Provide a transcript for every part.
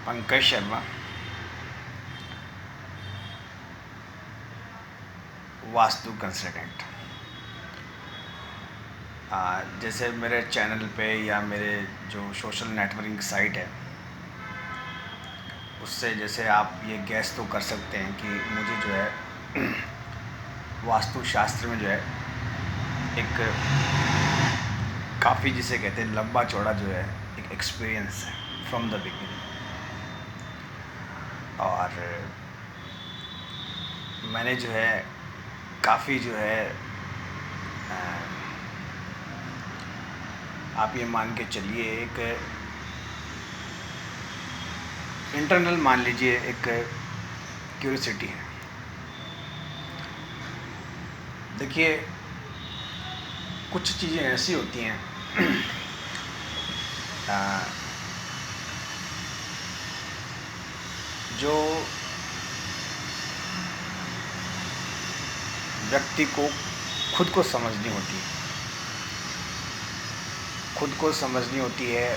Pankaj Sharma, vastu consultant. जैसे मेरे channel पे या मेरे जो सोशल नेटवर्किंग साइट है उससे जैसे आप ये गैस तो कर सकते हैं कि मुझे जो है वास्तु शास्त्र में जो है एक काफ़ी जिसे कहते हैं लंबा चौड़ा जो है एक एक्सपीरियंस है फ्रॉम द बिगिनिंग। और मैंने जो है काफ़ी जो है आप ये मान के चलिए एक इंटरनल मान लीजिए एक क्यूरियोसिटी है। देखिए कुछ चीज़ें ऐसी होती हैं जो व्यक्ति को खुद को समझनी होती है, खुद को समझनी होती है।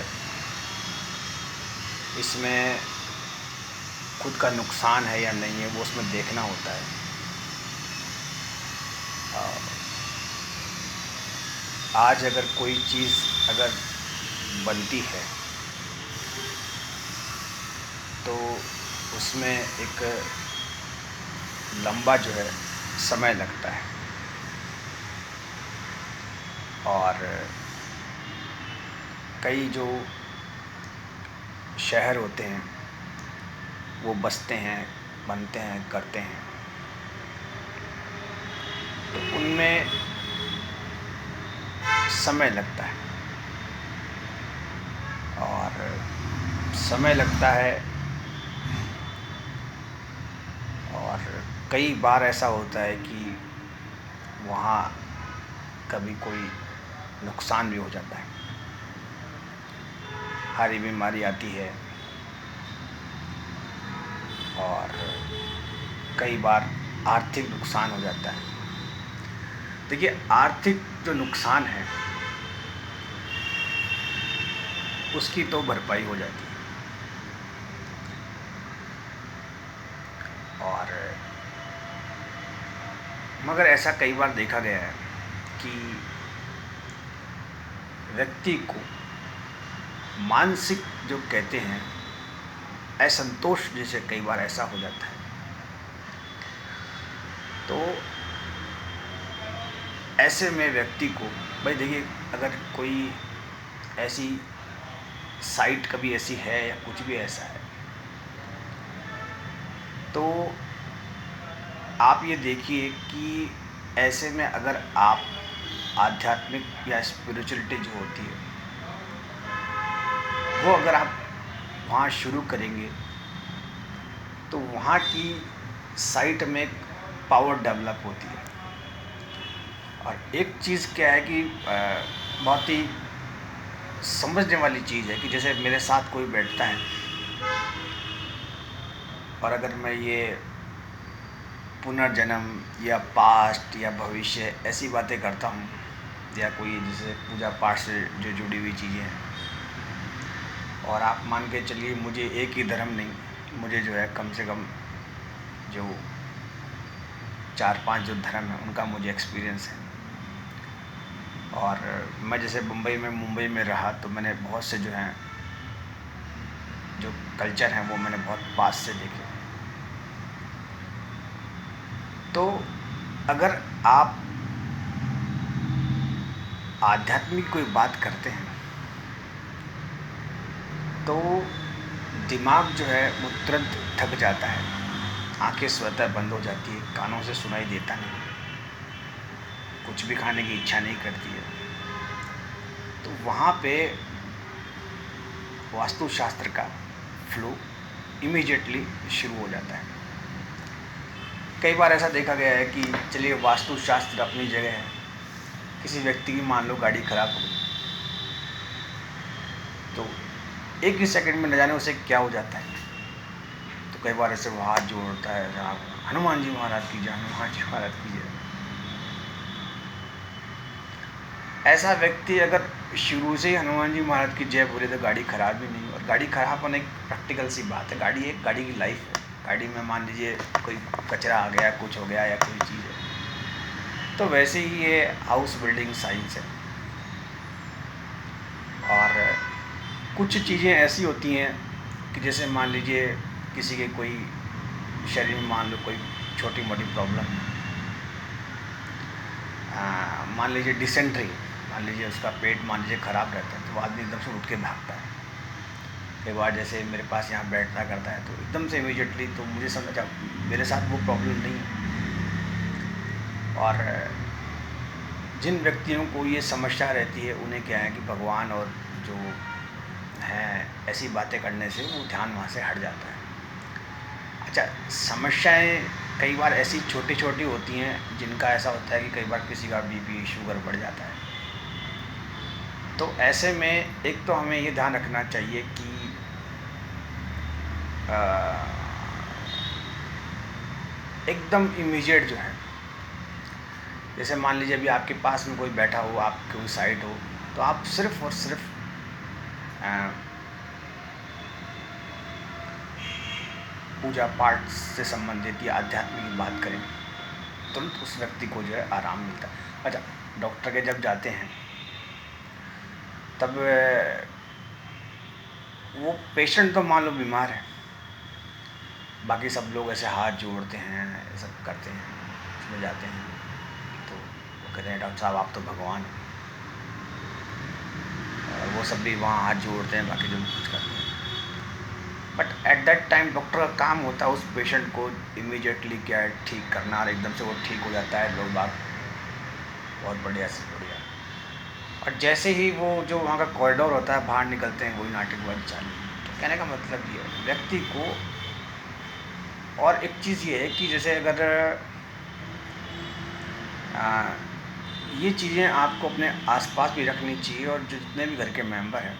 इसमें खुद का नुकसान है या नहीं है वो उसमें देखना होता है। आज अगर कोई चीज़ अगर बनती है तो उसमें एक लंबा जो है समय लगता है और कई जो शहर होते हैं वो बसते हैं, बनते हैं, करते हैं, तो उनमें समय लगता है और समय लगता है और कई बार ऐसा होता है कि वहाँ कभी कोई नुकसान भी हो जाता है, भारी बीमारी आती है और कई बार आर्थिक नुकसान हो जाता है। देखिए आर्थिक जो नुकसान है उसकी तो भरपाई हो जाती है और मगर ऐसा कई बार देखा गया है कि व्यक्ति को मानसिक जो कहते हैं असंतोष जैसे कई बार ऐसा हो जाता है। तो ऐसे में व्यक्ति को भाई देखिए अगर कोई ऐसी साइट कभी ऐसी है या कुछ भी ऐसा है तो आप ये देखिए कि ऐसे में अगर आप आध्यात्मिक या स्पिरिचुअलिटी जो होती है वो अगर आप वहाँ शुरू करेंगे तो वहाँ की साइट में एक पावर डेवलप होती है। और एक चीज़ क्या है कि बहुत ही समझने वाली चीज़ है कि जैसे मेरे साथ कोई बैठता है और अगर मैं ये पुनर्जन्म या पास्ट या भविष्य ऐसी बातें करता हूँ या कोई जैसे पूजा पाठ से जो जुड़ी हुई चीज़ें हैं और आप मान के चलिए मुझे एक ही धर्म नहीं, मुझे जो है कम से कम जो 4-5 जो धर्म है उनका मुझे एक्सपीरियंस है। और मैं जैसे मुंबई में रहा तो मैंने बहुत से जो हैं जो कल्चर हैं वो मैंने बहुत पास से देखे। तो अगर आप आध्यात्मिक कोई बात करते हैं तो दिमाग जो है वो तुरंत थक जाता है, आंखें स्वतः बंद हो जाती है, कानों से सुनाई देता नहीं, कुछ भी खाने की इच्छा नहीं करती है। तो वहाँ पे वास्तुशास्त्र का फ्लो इमीडिएटली शुरू हो जाता है। कई बार ऐसा देखा गया है कि चलिए वास्तुशास्त्र अपनी जगह है, किसी व्यक्ति की मान लो गाड़ी खराब हो गई तो एक ही सेकंड में न जाने उसे क्या हो जाता है। तो कई बार ऐसे वो हाथ जोड़ता है, जहाँ हनुमान जी महाराज की जय, हनुमान जी महाराज की जय। ऐसा व्यक्ति अगर शुरू से ही हनुमान जी महाराज की जय बोले तो गाड़ी खराब ही नहीं। और गाड़ी खराब होने की प्रैक्टिकल सी बात है, गाड़ी की लाइफ है। गाड़ी में मान लीजिए कोई कचरा आ गया, कुछ हो गया या कोई चीज़ है, तो वैसे ही ये हाउस बिल्डिंग साइंस है। और कुछ चीज़ें ऐसी होती हैं कि जैसे मान लीजिए किसी के कोई शरीर में मान लो कोई छोटी मोटी प्रॉब्लम है, मान लीजिए डिसेंट्री, मान लीजिए उसका पेट मान लीजिए ख़राब रहता है, तो वो आदमी एकदम से उठ के भागता है। कई बार जैसे मेरे पास यहाँ बैठना करता है तो एकदम से इमीडिएटली तो मुझे समझ मेरे साथ वो प्रॉब्लम नहीं है। और जिन व्यक्तियों को ये समस्या रहती है उन्हें क्या है कि भगवान और जो हैं ऐसी बातें करने से वो ध्यान वहाँ से हट जाता है। अच्छा, समस्याएं कई बार ऐसी छोटी छोटी होती हैं जिनका ऐसा होता है कि कई बार किसी का बीपी शुगर बढ़ जाता है। तो ऐसे में एक तो हमें ये ध्यान रखना चाहिए कि एकदम इमीडिएट जो है, जैसे मान लीजिए अभी आपके पास में कोई बैठा हो, आपके कोई साइड हो, तो आप सिर्फ और सिर्फ पूजा पाठ से संबंधित या आध्यात्मिक बात करें, तुरंत उस व्यक्ति को जो है आराम मिलता है। अच्छा, डॉक्टर के जब जाते हैं तब वो पेशेंट तो मान लो बीमार है, बाकी सब लोग ऐसे हाथ जोड़ते हैं, सब करते हैं, उसमें जाते हैं तो वो कहते हैं डॉक्टर साहब आप तो भगवान हैं, और वो सब भी वहाँ हाथ जोड़ते हैं, बाकी जो कुछ करते हैं। But at that time doctor का काम होता है उस पेशेंट को इमीडिएटली क्या है ठीक करना, और एकदम से वो ठीक हो जाता है, लोग बात बहुत बढ़िया से बढ़िया। और जैसे ही वो जो वहाँ का कॉरिडोर होता है बाहर निकलते हैं, वही नाटकबाजी चालू। तो कहने का मतलब ये है व्यक्ति को। और एक चीज़ ये है कि जैसे अगर ये चीज़ें आपको अपने आसपास भी रखनी चाहिए, और जो जितने भी घर के मेंबर हैं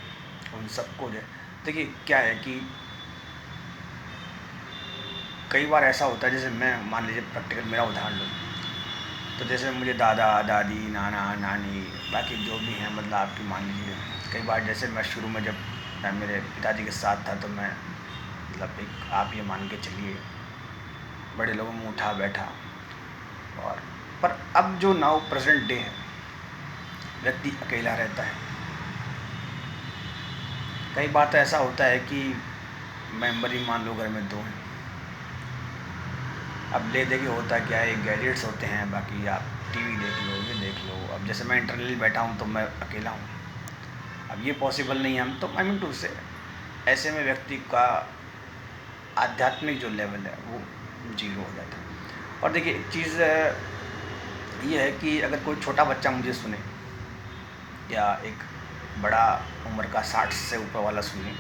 उन सबको जो देखिए क्या है कि कई बार ऐसा होता है, जैसे मैं मान लीजिए प्रैक्टिकल मेरा उदाहरण लूँ, तो जैसे मुझे दादा दादी नाना नानी बाकी जो भी हैं, मतलब आपकी मान लीजिए कई बार जैसे मैं शुरू में जब मैं मेरे पिताजी के साथ था तो मैं मतलब एक आप ये मान के चलिए बड़े लोगों में उठा बैठा। और पर अब जो नाउ प्रेजेंट डे है, व्यक्ति अकेला रहता है। कई बार तो ऐसा होता है कि मेंबर ही मान लो घर में 2 हैं। अब ले देखिए होता क्या है, गैजेट्स होते हैं, बाकी आप टीवी देख लो, ये देख लो। अब जैसे मैं इंटरनली बैठा हूँ तो मैं अकेला हूँ, अब ये पॉसिबल नहीं है, हम तो आई मीन टू से ऐसे में व्यक्ति का आध्यात्मिक जो लेवल है वो 0 हो जाता है। और देखिए एक चीज़ ये है कि अगर कोई छोटा बच्चा मुझे सुने या एक बड़ा उम्र का 60 से ऊपर वाला सुने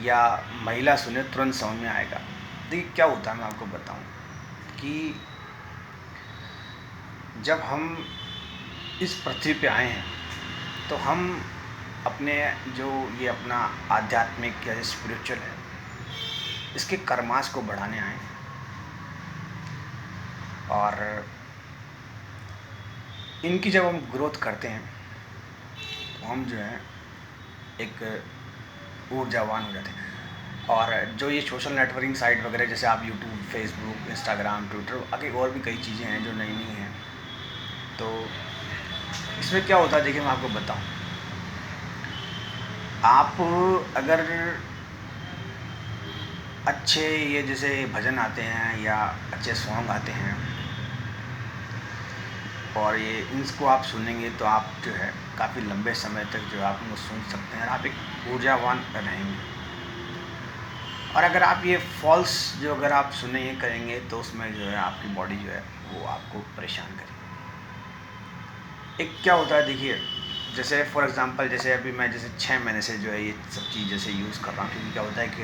या महिला सुने, तुरंत समझ में आएगा। देखिए क्या होता है, मैं आपको बताऊं कि जब हम इस पृथ्वी पे आए हैं तो हम अपने जो ये अपना आध्यात्मिक या स्पिरिचुअल है, इसके कर्मास को बढ़ाने आए हैं। और इनकी जब हम ग्रोथ करते हैं तो हम जो है एक ऊर्जावान हो जाते हैं। और जो ये सोशल नेटवर्किंग साइट वगैरह, जैसे आप यूट्यूब, फेसबुक, इंस्टाग्राम, ट्विटर, आगे और भी कई चीज़ें हैं जो नई नई हैं, तो इसमें क्या होता है देखिए मैं आपको बताऊं, आप अगर अच्छे ये जैसे भजन आते हैं या अच्छे सॉन्ग आते हैं और ये इनको आप सुनेंगे तो आप जो है काफ़ी लंबे समय तक जो आप उनको सुन सकते हैं और आप एक ऊर्जावान रहेंगे। और अगर आप ये फॉल्स जो अगर आप सुने ये करेंगे तो उसमें जो है आपकी बॉडी जो है वो आपको परेशान करेगी। एक क्या होता है देखिए, जैसे फॉर एग्ज़ाम्पल जैसे अभी मैं जैसे 6 महीने से जो है ये सब चीज़ जैसे यूज़ कर रहा हूँ, क्योंकि क्या होता है कि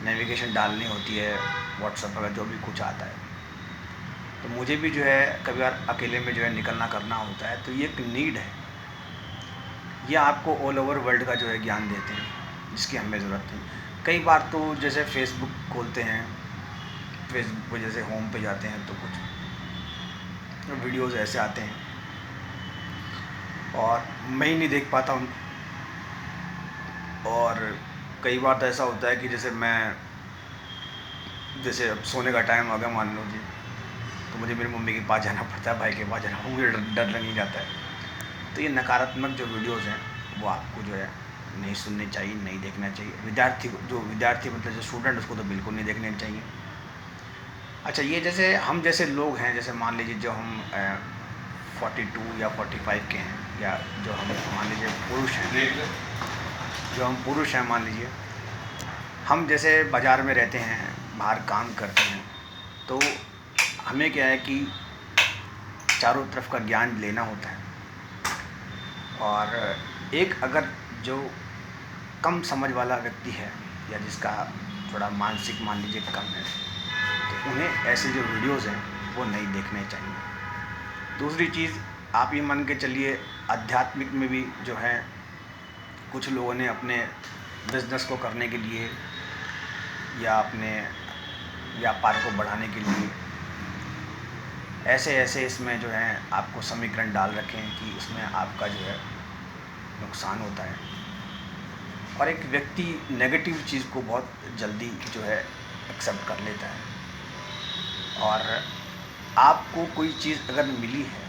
नेविगेशन डालनी होती है व्हाट्सएप वगैरह जो भी कुछ आता है, तो मुझे भी जो है कभी बार अकेले में जो है निकलना करना होता है, तो ये एक नीड है। ये आपको ऑल ओवर वर्ल्ड का जो है ज्ञान देते हैं जिसकी हमें ज़रूरत नहीं। कई बार तो जैसे फेसबुक खोलते हैं, फेसबुक पे जैसे होम पे जाते हैं तो कुछ वीडियोज़ ऐसे आते हैं और मैं ही नहीं देख पाता उनको। और कई बार तो ऐसा होता है कि जैसे अब सोने का टाइम आ गया मान लो जी, तो मुझे मेरी मम्मी के पास जाना पड़ता है, भाई के पास जाना, मुझे डर लग जाता है। तो ये नकारात्मक जो वीडियोज़ हैं वो आपको जो है नहीं सुननी चाहिए, नहीं देखना चाहिए। विद्यार्थी मतलब जो स्टूडेंट, उसको तो बिल्कुल नहीं देखने चाहिए। अच्छा, ये जैसे हम जैसे लोग हैं, जैसे मान लीजिए जो हम 42 या 45 के हैं, या जो हम मान लीजिए पुरुष हैं, जो हम पुरुष हैं मान लीजिए, हम जैसे बाज़ार में रहते हैं, बाहर काम करते हैं, तो हमें क्या है कि चारों तरफ का ज्ञान लेना होता है। और एक अगर जो कम समझ वाला व्यक्ति है, या जिसका थोड़ा मानसिक मान लीजिए कम है, तो उन्हें ऐसे जो वीडियोज़ हैं वो नहीं देखने चाहिए। दूसरी चीज़, आप ये मान के चलिए, आध्यात्मिक में भी जो है कुछ लोगों ने अपने बिजनेस को करने के लिए या अपने व्यापार को बढ़ाने के लिए ऐसे ऐसे इसमें जो है आपको समीकरण डाल रखे हैं कि इसमें आपका जो है नुकसान होता है। और एक व्यक्ति नेगेटिव चीज़ को बहुत जल्दी जो है एक्सेप्ट कर लेता है। और आपको कोई चीज़ अगर मिली है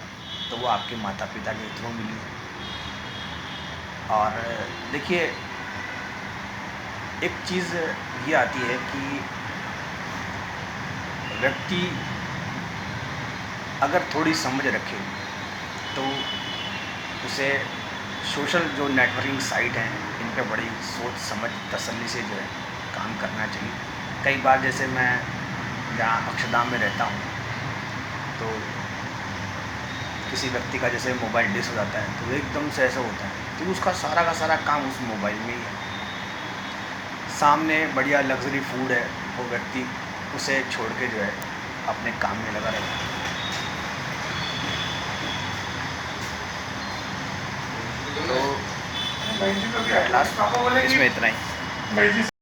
तो वो आपके माता पिता के थ्रू मिली है। और देखिए, एक चीज़ ये आती है कि व्यक्ति अगर थोड़ी समझ रखे तो उसे सोशल जो नेटवर्किंग साइट हैं इन पे बड़ी सोच समझ तसल्ली से जो है काम करना चाहिए। कई बार जैसे मैं जहाँ अक्षरधाम में रहता हूँ, तो किसी व्यक्ति का जैसे मोबाइल डिस हो जाता है तो एकदम से ऐसा होता है कि उसका सारा का सारा काम उस मोबाइल में ही है। सामने बढ़िया लग्जरी फूड है, वो व्यक्ति उसे छोड़ के जो है अपने काम में लगा रहता है। तो एट लास्ट इसमें इतना ही।